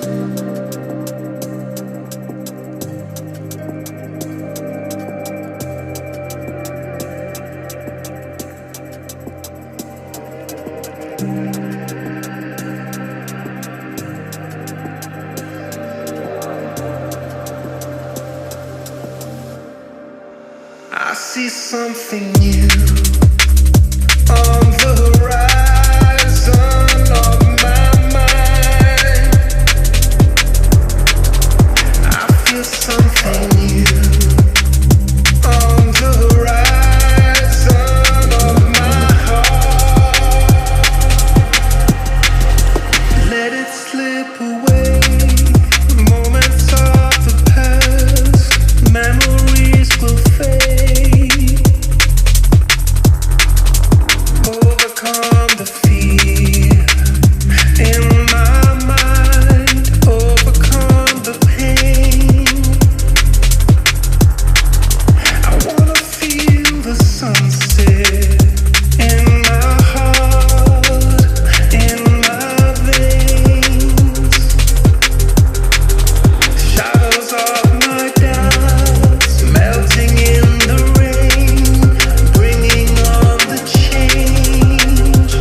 I see something new on the horizon of my mind. I feel something new on the horizon of my heart. Let it slip away, moments of the past, memories will fade. Overcome the fear in my mind, overcome the pain. I wanna feel the sunset in my heart, in my veins. Shadows of my doubts melting in the rain, bringing on the change.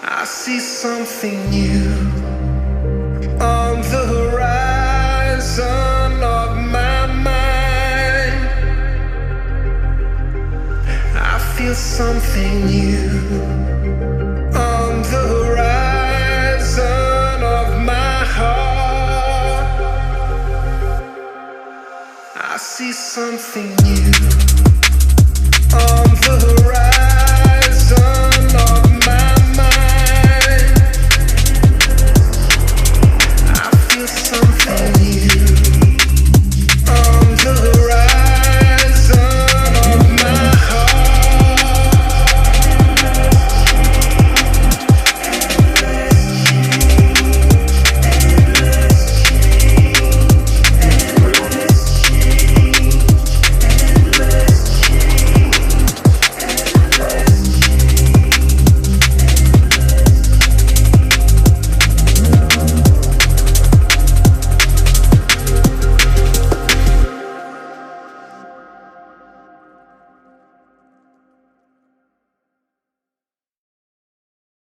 I see something new on the horizon of my mind. I feel something new on the horizon of my heart. I see something new.